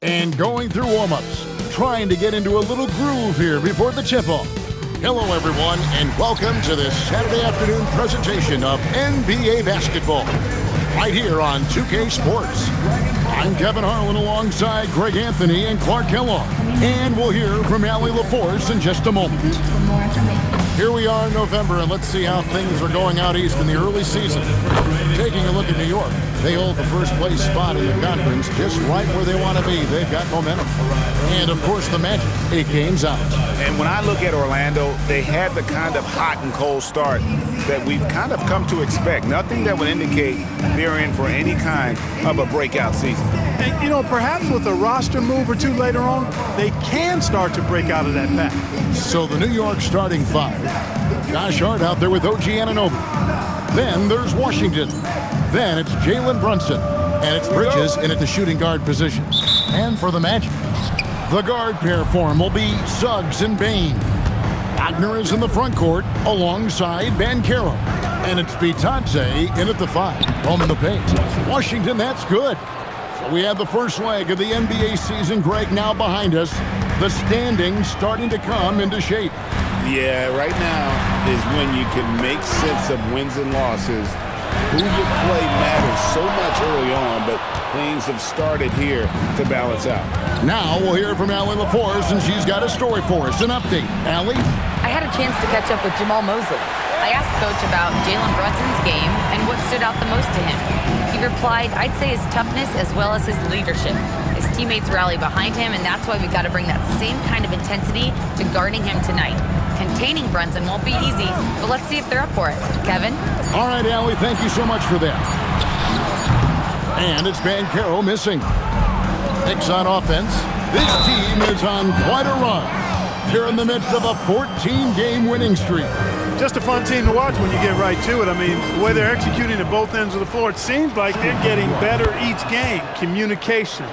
and going through warm-ups, trying to get into a little groove here before the tip-off. Hello, everyone, and welcome to this Saturday afternoon presentation of NBA basketball, right here on 2K Sports. I'm Kevin Harlan alongside Greg Anthony and Clark Kellogg, and we'll hear from Allie LaForce in just a moment. Here we are in November, and let's see how things are going out east in the early season. Taking a look at New York, they hold the first place spot in the conference just right where they want to be. They've got momentum. And, of course, the Magic, 8 games out. And when I look at Orlando, they had the kind of hot and cold start that we've kind of come to expect. Nothing that would indicate they're in for any kind of a breakout season. And, perhaps with a roster move or two later on, they can start to break out of that pack. So the New York starting 5. Josh Hart out there with OG Anunoby. Then there's Washington. Then it's Jalen Brunson. And it's Bridges in at the shooting guard position. And for the Magic, the guard pair form will be Suggs and Bane. Wagner is in the front court alongside Banchero. And it's Bitadze in at the 5. Roaming the paint. Washington, that's good. So we have the first leg of the NBA season, Greg, now behind us. The standings starting to come into shape. Yeah, right now is when you can make sense of wins and losses. Who you play matters so much early on, but things have started here to balance out. Now we'll hear from Allie LaForce, and she's got a story for us. An update. Allie? I had a chance to catch up with Jamal Mosley. I asked Coach about Jalen Brunson's game and what stood out the most to him. He replied, I'd say his toughness as well as his leadership. His teammates rally behind him, and that's why we've got to bring that same kind of intensity to guarding him tonight. Containing Brunson won't be easy, but let's see if they're up for it. Kevin? All right, Allie, thank you so much for that. And it's Banchero missing. Knicks on offense. This team is on quite a run. They're in the midst of a 14-game winning streak. Just a fun team to watch when you get right to it. I mean, the way they're executing at both ends of the floor, it seems like they're getting better each game. Communication,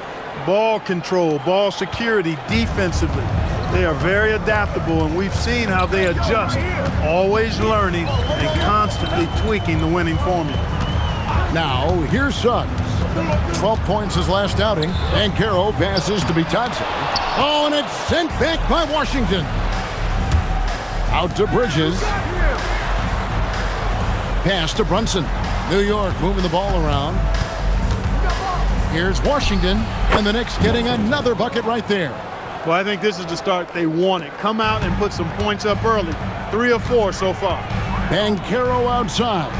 ball control, ball security, defensively. They are very adaptable, and we've seen how they adjust, always learning and constantly tweaking the winning formula. Now, here's Suggs. 12 points his last outing. Banchero passes to Bitadze. Oh, and it's sent back by Washington. Out to Bridges. Pass to Brunson. New York moving the ball around. Here's Washington, and the Knicks getting another bucket right there. Well, I think this is the start they wanted. Come out and put some points up early. 3 or 4 so far. Banchero outside.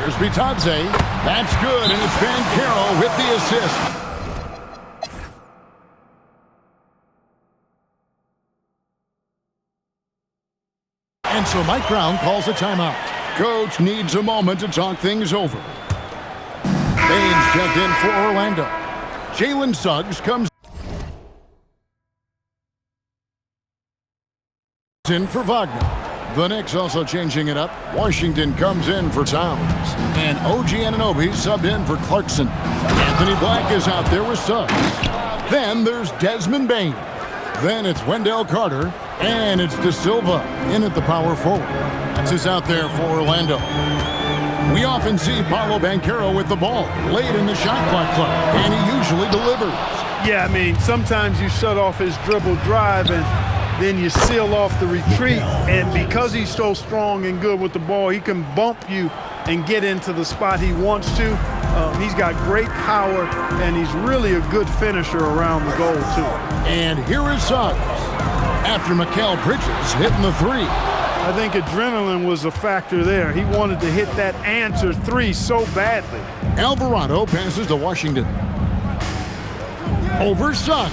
Here's Bitadze. That's good, and it's Banchero with the assist. And so Mike Brown calls a timeout. Coach needs a moment to talk things over. Baines checked in for Orlando. Jalen Suggs comes in for Wagner. The Knicks also changing it up. Washington comes in for Towns. And OG Anunoby subbed in for Clarkson. Anthony Black is out there with Suggs. Then there's Desmond Bane. Then it's Wendell Carter. And it's De Silva in at the power forward. That's who's out there for Orlando. We often see Paolo Banchero with the ball late in the shot clock, and he usually delivers. Yeah, I mean, sometimes you shut off his dribble drive and then you seal off the retreat, and because he's so strong and good with the ball, he can bump you and get into the spot he wants to. He's got great power, and he's really a good finisher around the goal, too. And here is Suggs after Mikal Bridges hitting the 3. I think adrenaline was a factor there. He wanted to hit that answer 3 so badly. Alvarado passes to Washington. Over Suggs.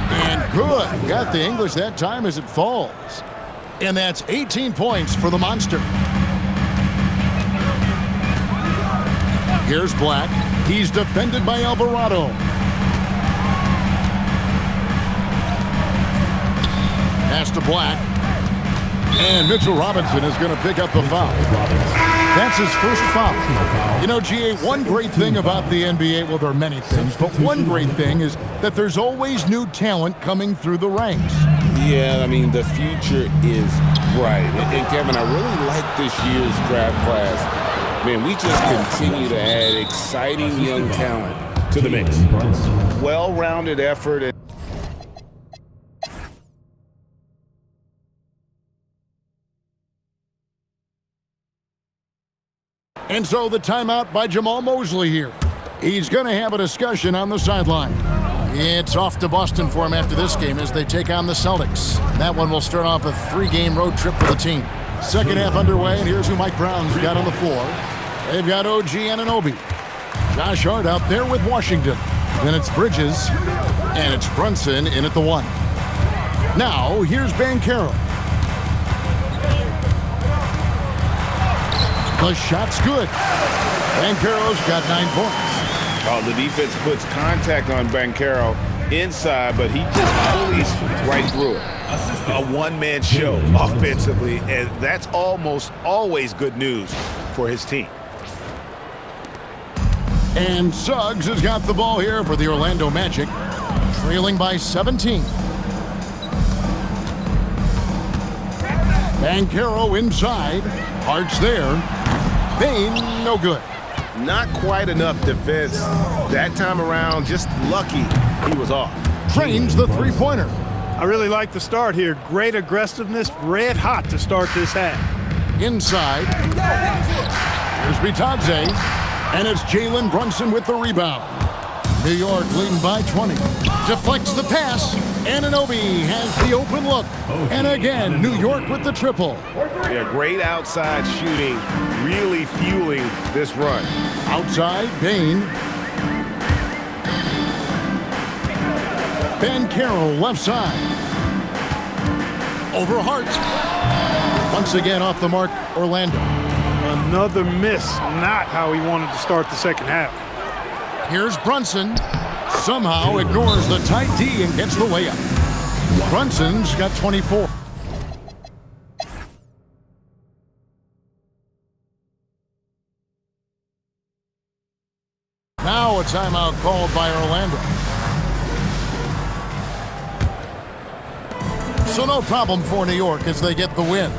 And good. Got the English that time as it falls. And that's 18 points for the Monster. Here's Black. He's defended by Alvarado. Pass to Black. And Mitchell Robinson is going to pick up the foul. That's his first foul. You know, GA, one great thing about the NBA, well, there are many things, but one great thing is that there's always new talent coming through the ranks. Yeah, I mean, the future is bright. And Kevin, I really like this year's draft class. Man, we just continue to add exciting young talent to the mix. Well-rounded effort. And so the timeout by Jamahl Mosley here. He's going to have a discussion on the sideline. It's off to Boston for him after this game as they take on the Celtics. That one will start off a 3-game road trip for the team. Second half underway, and here's who Mike Brown's got on the floor. They've got OG Anunoby. Josh Hart out there with Washington. Then it's Bridges, and it's Brunson in at the 1. Now, here's Banchero. The shot's good. Banchero's got 9 points. Oh, the defense puts contact on Banchero inside, but he just pulleys right through it. A one-man show offensively, and that's almost always good news for his team. And Suggs has got the ball here for the Orlando Magic, trailing by 17. Banchero inside. Hart's there. Bane, no good. Not quite enough defense that time around. Just lucky he was off. Trains the three-pointer. I really like the start here. Great aggressiveness, red hot to start this half. Inside. Here's Bitadze. And it's Jalen Brunson with the rebound. New York leading by 20. Deflects the pass. Anunoby has the open look. And again, New York with the triple. Yeah, great outside shooting, really fueling this run. Outside, Bane. Banchero left side. Over Hart. Once again off the mark, Orlando. Another miss, not how he wanted to start the second half. Here's Brunson. Somehow ignores the tight D and gets the layup. Brunson's got 24. Now a timeout called by Orlando. So no problem for New York as they get the win.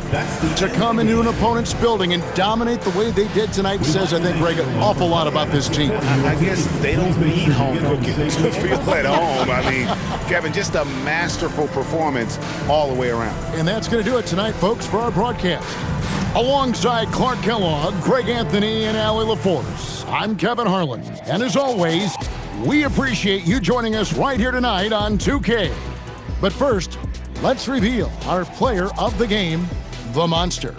To come into an opponent's building and dominate the way they did tonight says, I think, Greg, an awful lot about this team. I guess they don't need home cooking to feel at home. I mean, Kevin, just a masterful performance all the way around. And that's going to do it tonight, folks, for our broadcast. Alongside Clark Kellogg, Greg Anthony, and Allie LaForce, I'm Kevin Harlan. And as always, we appreciate you joining us right here tonight on 2K. But first, let's reveal our player of the game, the Monster.